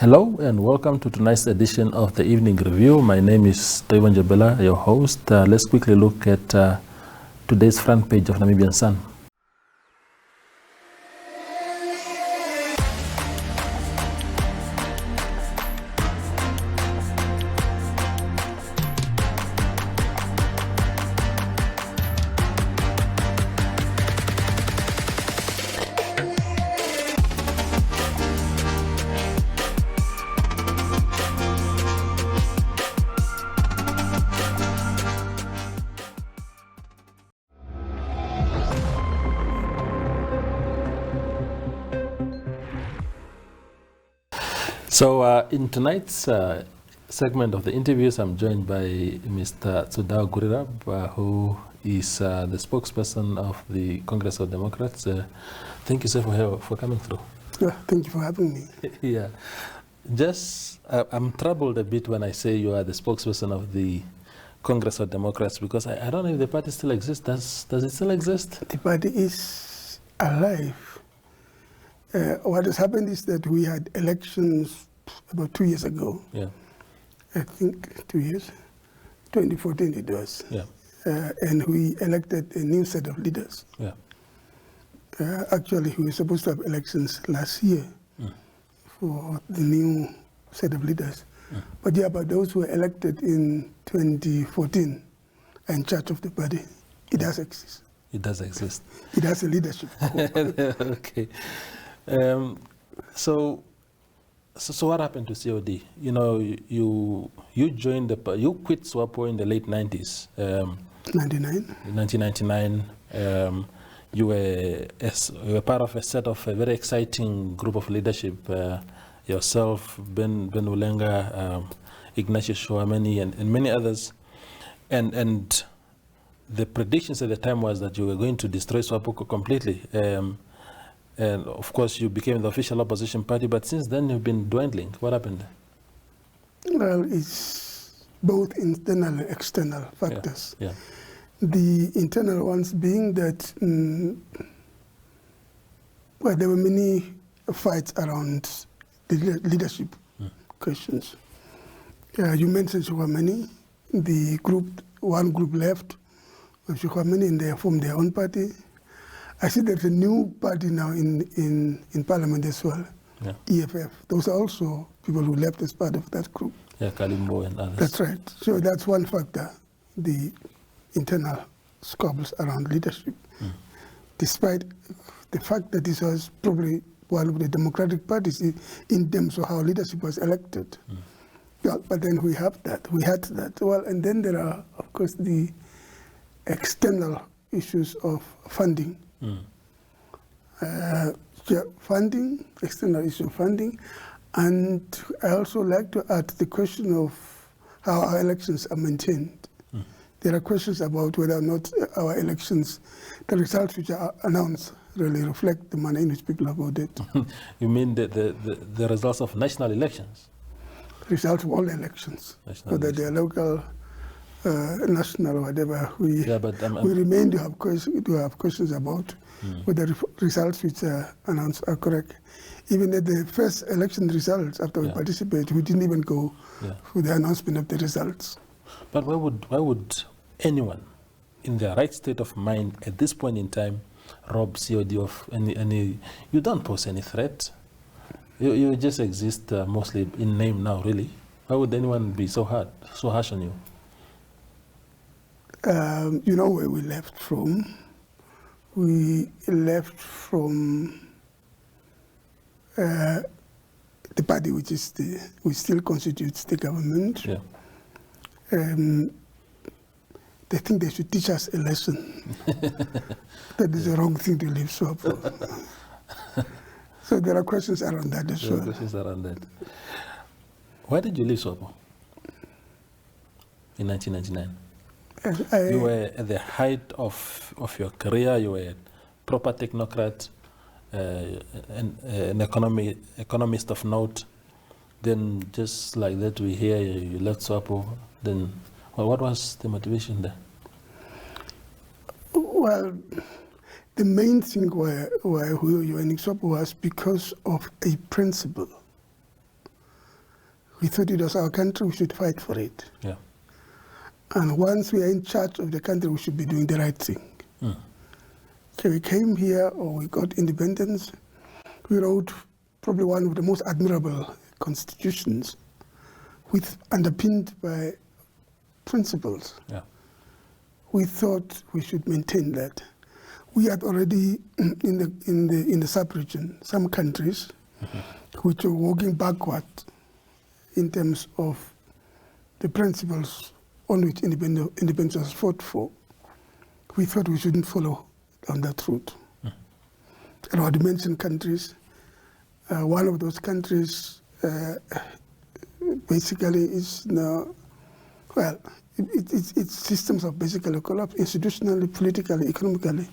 Hello and welcome to tonight's edition of the Evening Review. My name is Toivan Jabela, your host. Let's quickly look at today's front page of Namibian Sun. So in tonight's segment of the interviews, I'm joined by Mr. Tsudao Gurirab, who is the spokesperson of the Congress of Democrats. Thank you, sir, for coming through. Thank you for having me. Yeah. Just, I'm troubled a bit when I say you are the spokesperson of the Congress of Democrats, because I don't know if the party still exists. Does it still exist? The party is alive. What has happened is that we had elections about 2 years ago. Yeah. I think 2 years. 2014 it was. Yeah. And we elected a new set of leaders. Yeah. Actually, we were supposed to have elections last year for the new set of leaders. But those who were elected in 2014 are in charge of the party. It does exist. It does exist. It has a leadership. Okay. So what happened to COD? You know, you joined you quit SWAPO in the late 90s. 1999. You were part of a very exciting group of leadership. Yourself, Ben Ulenga, Ignatius Shoameni, and many others. And the predictions at the time was that you were going to destroy SWAPO completely. And of course, you became the official opposition party, but since then you've been dwindling. What happened? Well, it's both internal and external factors. Yeah. The internal ones being that, well, there were many fights around the leadership questions. You mentioned Shoameni. One group left of Shoameni, and they formed their own party. I see there's a new party now in Parliament as well, EFF. Those are also people who left as part of that group. Yeah, Kalimbo and others. That's right. So that's one factor, the internal squabbles around leadership. Despite the fact that this was probably one of the democratic parties in terms of how leadership was elected. Yeah, but then we had that. Well, and then there are, of course, the external issues of funding. External issue of funding, and I also like to add the question of how our elections are maintained. There are questions about whether or not our elections, the results which are announced, really reflect the manner in which people have voted. You mean the results of national elections? Results of all elections, whether they are local, national, or whatever. We remain to have questions about whether results which are announced are correct. Even at the first election results, after we participated, we didn't even go for the announcement of the results. But why would anyone in their right state of mind at this point in time rob COD of any? You don't pose any threat. You just exist mostly in name now, really. Why would anyone be so harsh on you? You know where we left from? We left from the party which still constitutes the government. Yeah. They think they should teach us a lesson. That is the wrong thing to leave SWAPO. So there are questions around that as well. Questions around that. Why did you leave SWAPO in 1999? You were at the height of your career. You were a proper technocrat, an economist of note. Then just like that, we hear you left SWAPO. Then, well, what was the motivation there? Well, the main thing why we were joining SWAPO was because of a principle. We thought it was our country, we should fight for it. Yeah. And once we are in charge of the country, we should be doing the right thing. So we came here, or we got independence. We wrote probably one of the most admirable constitutions, underpinned by principles. Yeah. We thought we should maintain that. We had already in the sub-region some countries which were walking backward in terms of the principles on which independence was fought for. We thought we shouldn't follow on that route. And I would mention countries. One of those countries basically is now, well, its systems have basically collapsed institutionally, politically, economically.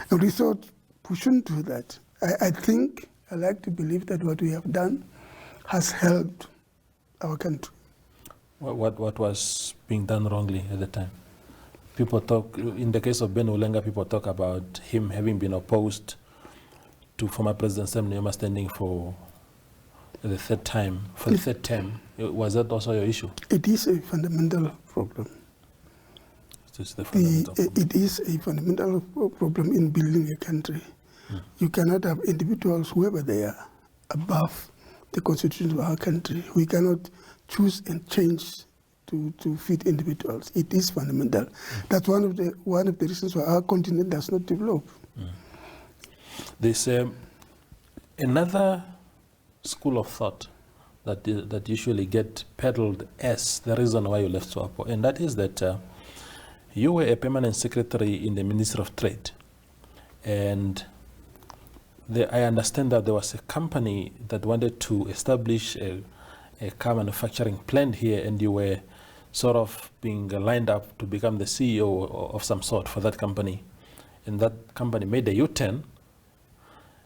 And we thought we shouldn't do that. I like to believe that what we have done has helped our country. What was being done wrongly at the time? People talk, in the case of Ben Ulenga, people talk about him having been opposed to former President Sam Nujoma standing for the third term. Was that also your issue? It is a fundamental problem. It is a fundamental problem in building a country. You cannot have individuals, whoever they are, above the constitution of our country. We cannot choose and change to fit individuals. It is fundamental. That's one of the reasons why our continent does not develop. There's another school of thought that usually get peddled as the reason why you left SWAPO, and that is that you were a permanent secretary in the Ministry of Trade, and I understand that there was a company that wanted to establish a car manufacturing plant here, and you were sort of being lined up to become the CEO of some sort for that company. And that company made a U-turn,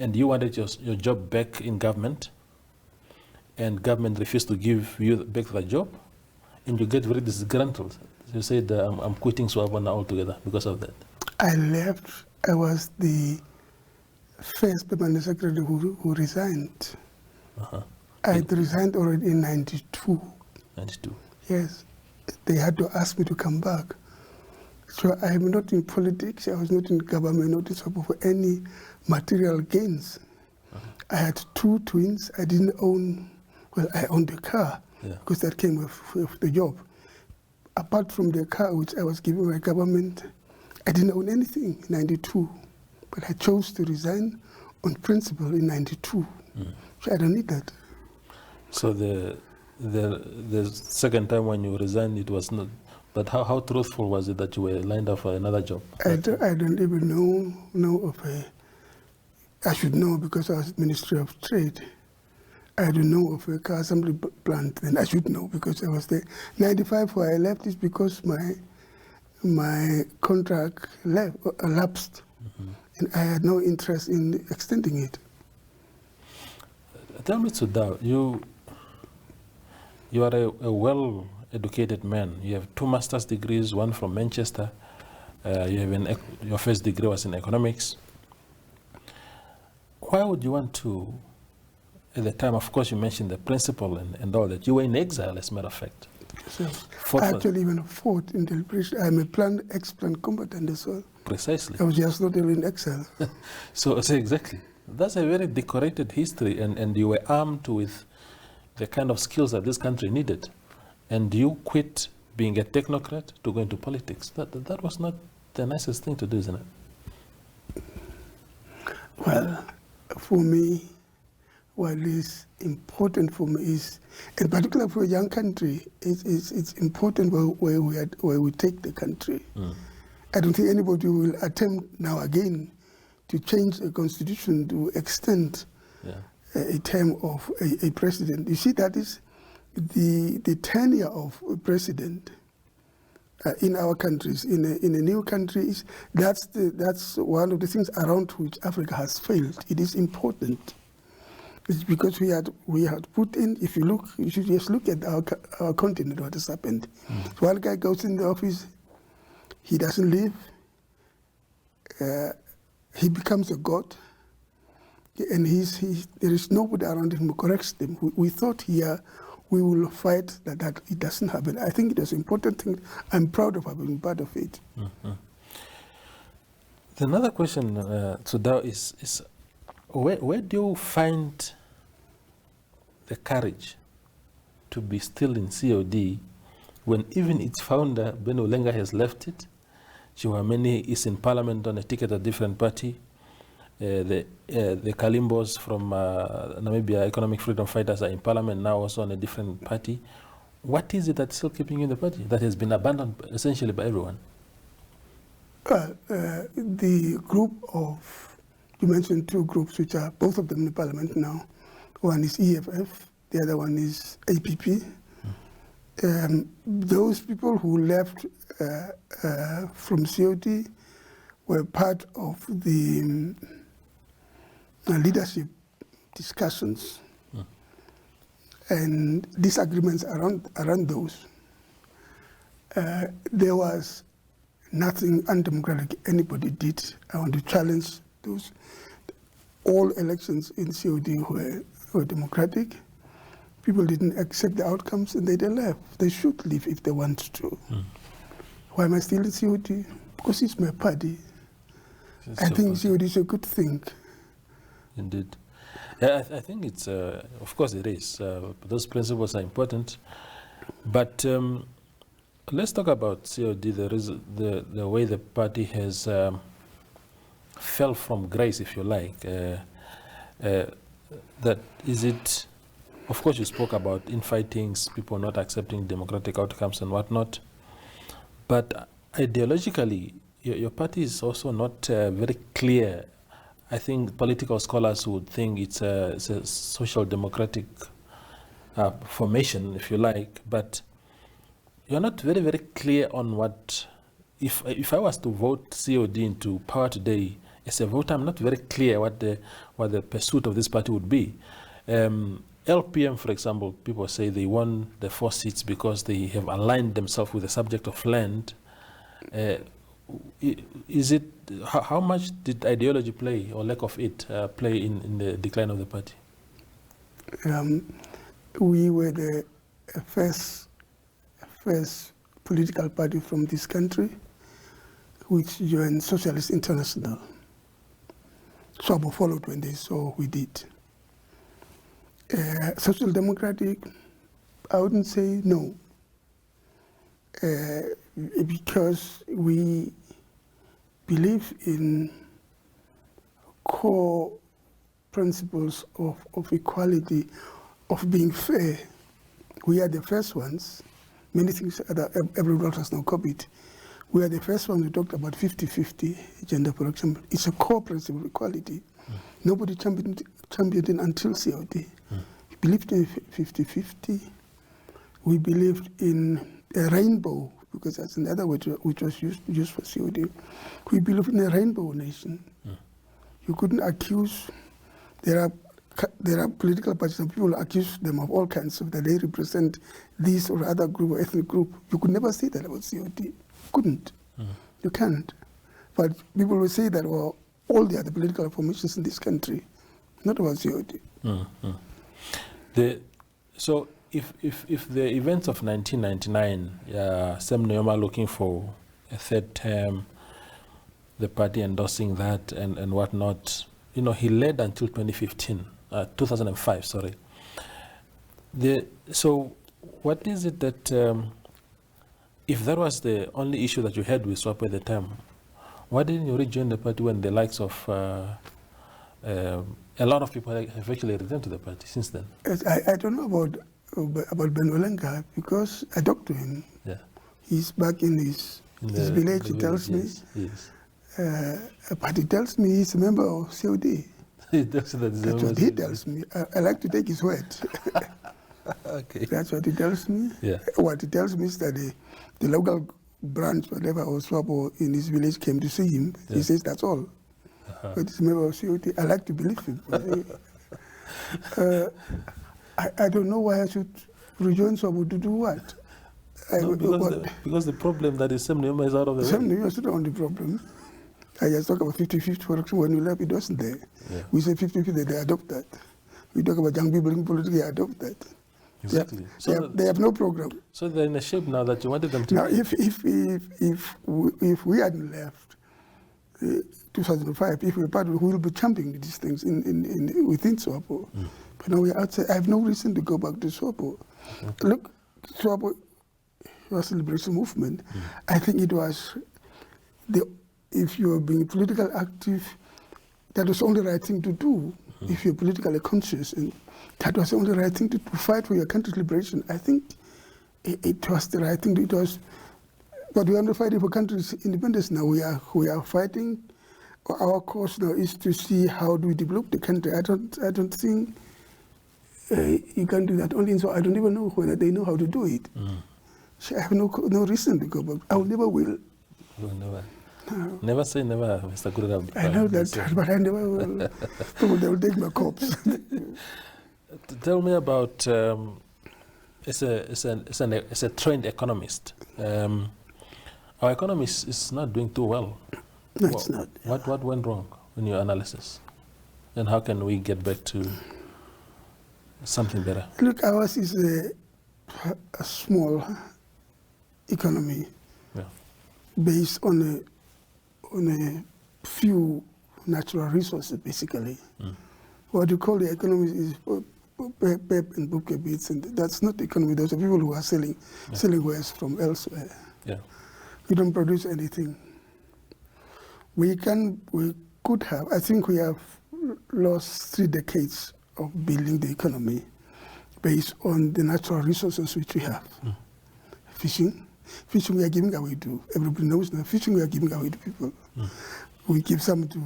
and you wanted your job back in government, and government refused to give you back the job, and you get very disgruntled. You said, I'm quitting SWAPO now altogether because of that. I left. I was the first permanent secretary who resigned. I had resigned already in 92. 92. Yes. They had to ask me to come back. So I am not in politics. I was not in government, not for any material gains. I had two twins. I didn't own, well, I owned a car because that came with the job. Apart from the car which I was given by government, I didn't own anything in 92. But I chose to resign on principle in 92. So I don't need that. So the second time when you resigned, it was not. But how truthful was it that you were lined up for another job? I don't even know of a. I should know because I was Ministry of Trade. I don't know of a car assembly plant. Then I should know because I was there. 95 where I left is because my contract lapsed, and I had no interest in extending it. Tell me, Tsudao, you are a well-educated man. You have 2 master's degrees, one from Manchester. Your first degree was in economics. Why would you want to, at the time, of course, you mentioned the principle and all that. You were in exile, as a matter of fact. So I actually even fought in deliberation. I'm a ex-plant combatant as well. Precisely. I was just not in exile. So exactly. That's a very decorated history, and you were armed with the kind of skills that this country needed. And you quit being a technocrat to go into politics. That was not the nicest thing to do, isn't it? Well, for me, what is important for me is, in particular for a young country, it's important where we take the country. I don't think anybody will attempt now again to change the constitution to extend a term of a president. You see, that is the tenure of a president in our countries, in a new country. That's one of the things around which Africa has failed. It is important. It's because we had put in, if you look, you should just look at our continent, what has happened. So one guy goes in the office, he doesn't leave, he becomes a god, and there is nobody around him who corrects them. We thought here we will fight that it doesn't happen. I think it was an important thing. I'm proud of having been part of it. Mm-hmm. Another question, Tsudao, is where do you find the courage to be still in COD when even its founder, Ben Ulenga, has left it? Chiwameni is in parliament on a ticket of a different party. The Kalimbos from Namibia, Economic Freedom Fighters, are in parliament now also on a different party. What is it that's still keeping you in the party that has been abandoned essentially by everyone? The group of, you mentioned two groups which are both of them in the parliament now. One is EFF, the other one is APP. Those people who left from COD were part of the leadership discussions and disagreements around those. There was nothing undemocratic anybody did. I want to challenge those. All elections in COD were democratic. People didn't accept the outcomes and they left. They should leave if they want to. Why am I still in COD? Because it's my party. I think COD is a good thing. Indeed. I think it's, of course it is. Those principles are important. But let's talk about COD. There is the way the party has fell from grace, if you like. That is it. Of course, you spoke about infightings, people not accepting democratic outcomes and whatnot. But ideologically, your party is also not very clear. I think political scholars would think it's a social democratic formation, if you like. But you're not very, very clear on what. If I was to vote COD into power today, as a voter, I'm not very clear what the pursuit of this party would be. LPM, for example, people say they won the 4 seats because they have aligned themselves with the subject of land. Is it how much did ideology play, or lack of it, play in the decline of the party? We were the first political party from this country which joined Socialist International. Swabo followed when they saw we did. Social Democratic, I wouldn't say no, because we believe in core principles of equality, of being fair. We are the first ones. Many things that everyone has now copied. We are the first ones who talked about 50-50 gender production. It's a core principle of equality. Nobody championed it until COD. We believed in 50-50. We believed in a rainbow, because that's another word which was used for COD. We believe in a rainbow nation. You couldn't accuse. There are political parties and people accuse them of all kinds of that they represent this or other group or ethnic group. You could never say that about COD. Couldn't. You can't. But people will say that, well, all the other political formations in this country, not about COD. So if the events of 1999, Sam Nujoma looking for a third term, the party endorsing that and whatnot, he led until 2005, sorry. So what is it that, if that was the only issue that you had with SWAPO at the time, why didn't you rejoin the party when the likes of a lot of people have actually returned to the party since then? I don't know about Ben Ulenga, because I talked to him. Yeah. He's back in his village, he tells me. Yes. But he tells me he's a member of COD. That's what he tells me. I like to take his word. Okay. That's what he tells me. Yeah. What he tells me is that the local branch, whatever, or SWAPO in his village came to see him. Yeah. He says that's all. But he's a member of COD. I like to believe him. I don't know why I should rejoin SWAPO to do what? Because the problem that is Sam Nujoma is out of the way. Sam Nujoma is not the only problem. I just talk about 50-50 production. When we left, it wasn't there. Yeah. We say 50-50, they adopt that. We talk about young people in politics, they adopt that. Exactly. Yeah. So They have no program. So they're in a shape now that you wanted them to Now, be. if we hadn't left 2005, if we were part of it, we would be championing these things within SWAPO. But now we're outside. I have no reason to go back to SWAPO. Okay. Look, SWAPO was a liberation movement. I think it was if you're being politically active, that was the only right thing to do. If you're politically conscious, and that was the only right thing to fight for your country's liberation. I think it was the right thing. It was, but we are not fighting for country's independence now. We are fighting. Our cause now is to see how do we develop the country. I don't think you can do that. Only so I don't even know whether they know how to do it. So I have no reason to go back. I never will. You will never. No. Never say never, Mr. Gurirab. I know that, but I never will. People, they will take my corpse. Tell me about, as a trained economist, our economy is not doing too well. No, it's not. What went wrong in your analysis? And how can we get back to something better? Look, ours is a small economy based on a few natural resources, basically. What you call the economy is PEP and book bits, and that's not the economy. Those are people who are selling wares from elsewhere. Yeah. We don't produce anything. We could have, I think we have lost 3 decades of building the economy based on the natural resources which we have. Fishing we are giving away to, everybody knows that fishing we are giving away to people. We give some to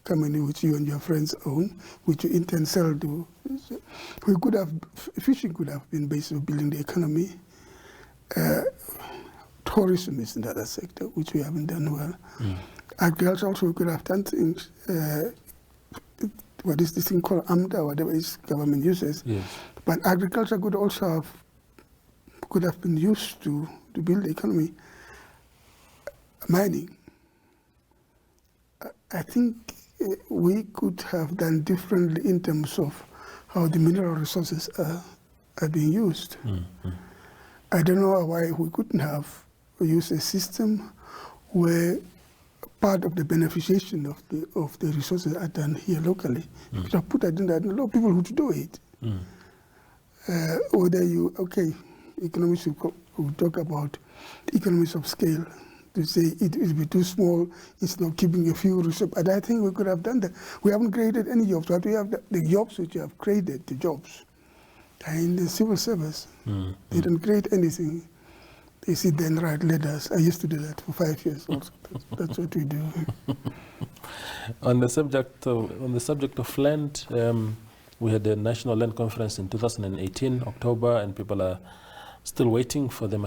company which you and your friends own, which you intend sell to. Fishing could have been based on building the economy. Tourism is another sector which we haven't done well. Agriculture also we could have done things. What is this thing called AMDA, whatever is government uses. Yes. But agriculture could have been used to build the economy. Mining. I think we could have done differently in terms of how the mineral resources are being used. I don't know why we couldn't have used a system where part of the beneficiation of the resources are done here locally. Because I put that in that, a lot of people who do it. Whether economics will talk about economies of scale, to say it will be too small instead of keeping a few resources. And I think we could have done that. We haven't created any jobs, but we have the jobs which we have created, the jobs, are in the civil service. They don't create anything. They sit there and write letters. I used to do that for 5 years also. That's what we do. On the subject of land, we had the National Land Conference in 2018, October, and people are still waiting for the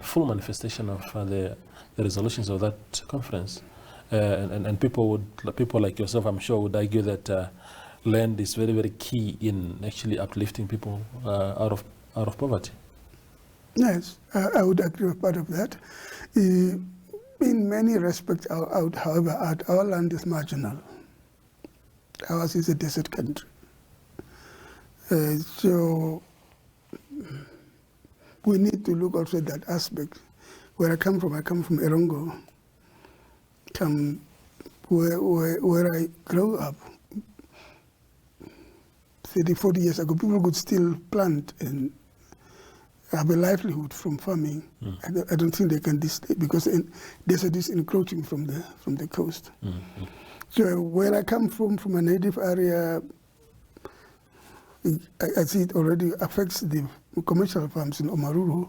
full manifestation of the resolutions of that conference. And people like yourself, I'm sure, would argue that land is very, very key in actually uplifting people out of poverty. Yes, I would agree with part of that. In many respects, however, our land is marginal. Ours is a desert country. So we need to look also at that aspect. Where I come from Erongo, where I grew up. 30, 40 years ago, people could still plant and have a livelihood from farming. I don't think they can display because desert is encroaching from the coast. So where I come from a native area, I see it already affects the commercial farms in Omaruru.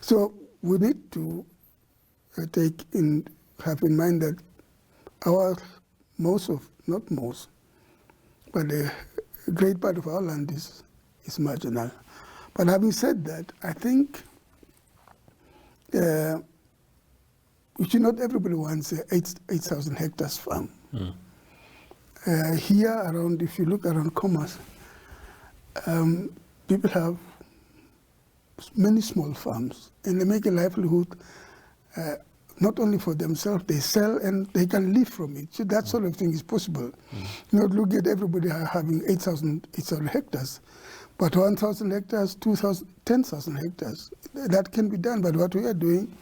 So we need to have in mind that but a great part of our land is marginal. But having said that, I think not everybody wants 8,000 hectares farm. Here around, if you look around Commerce, people have many small farms, and they make a livelihood not only for themselves, they sell and they can live from it. So that sort of thing is possible. Not look at everybody having 8,000 hectares. But 1,000 hectares, 2,000, 10,000 hectares, that can be done. But what we are doing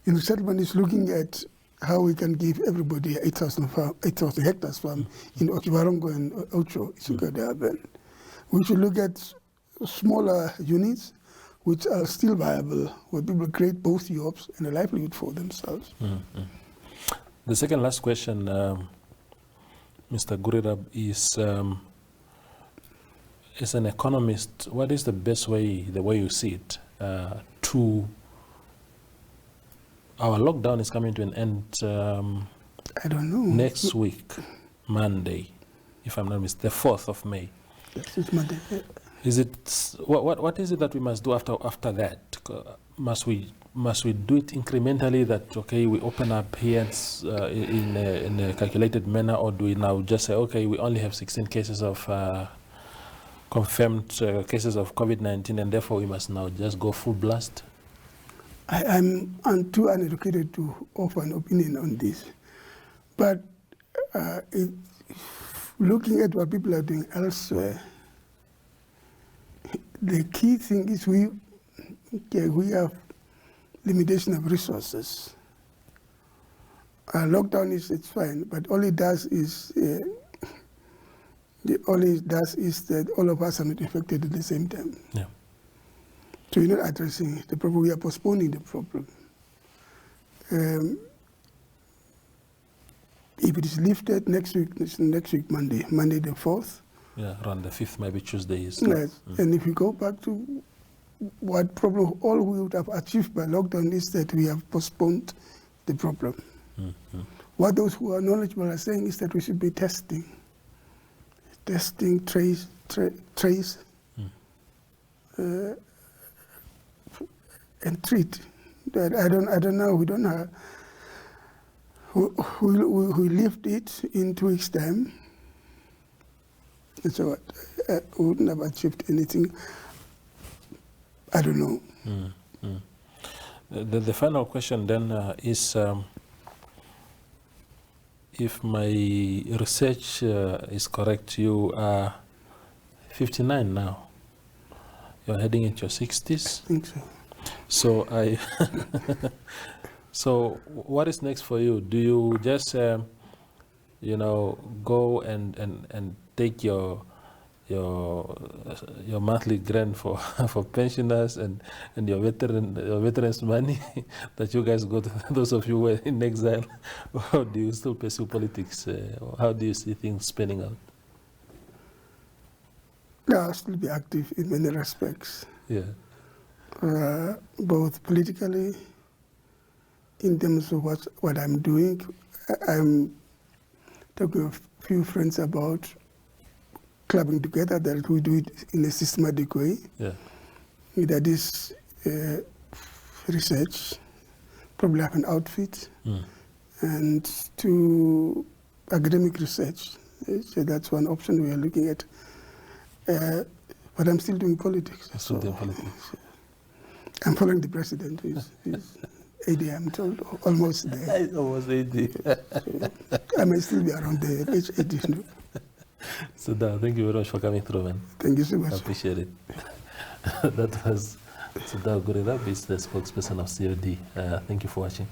in resettlement is looking at how we can give everybody 8,000 hectares farm in Okiwarongo and Ocho, Isukadaben. We should look at smaller units which are still viable, where people create both jobs and a livelihood for themselves. The second last question, Mr. Gurirab, is as an economist, what is the best way, the way you see it, to our lockdown is coming to an end I don't know. next week, Monday, if I'm not mistaken, the 4th of May. Yes, it's Monday. Is it what is it that we must do after that? Must we do it incrementally? That okay, we open up here in a calculated manner, or do we now just say okay, we only have 16 cases of confirmed cases of COVID-19, and therefore we must now just go full blast? I'm too uneducated to offer an opinion on this, but looking at what people are doing elsewhere, the key thing is we have limitation of resources. Lockdown it's fine, but all it does is that all of us are not affected at the same time. Yeah. So we're not addressing the problem, we are postponing the problem. If it is lifted next week, Monday the 4th. Yeah, around the 5th, maybe Tuesday is. Yes, and if we go back to what problem, all we would have achieved by lockdown is that we have postponed the problem. What those who are knowledgeable are saying is that we should be testing, trace, and treat. I don't know. We don't know. We lift it in 2 weeks' time. And so we wouldn't have achieved anything. I don't know. The final question then is, if my research is correct, you are 59 now. You're heading into your 60s. I think so. So so what is next for you? Do you just go and take your monthly grant for pensioners and your veterans money that you guys got, those of you who were in exile, or do you still pursue politics? How do you see things spinning out? I'll still be active in many respects. Yeah. Both politically, in terms of what I'm doing. I'm talking to a few friends about clubbing together, that we do it in a systematic way. Yeah. That is research, probably have an outfit, and to academic research. So that's one option we are looking at. But I'm still doing politics. Still doing politics. I'm following the president, who's AD, I'm told, almost there. Almost AD. So I may still be around there, age 80. Tsudao, thank you very much for coming through, man. Thank you so much. I appreciate it. That was Tsudao Gurirab, is the spokesperson of COD. Thank you for watching.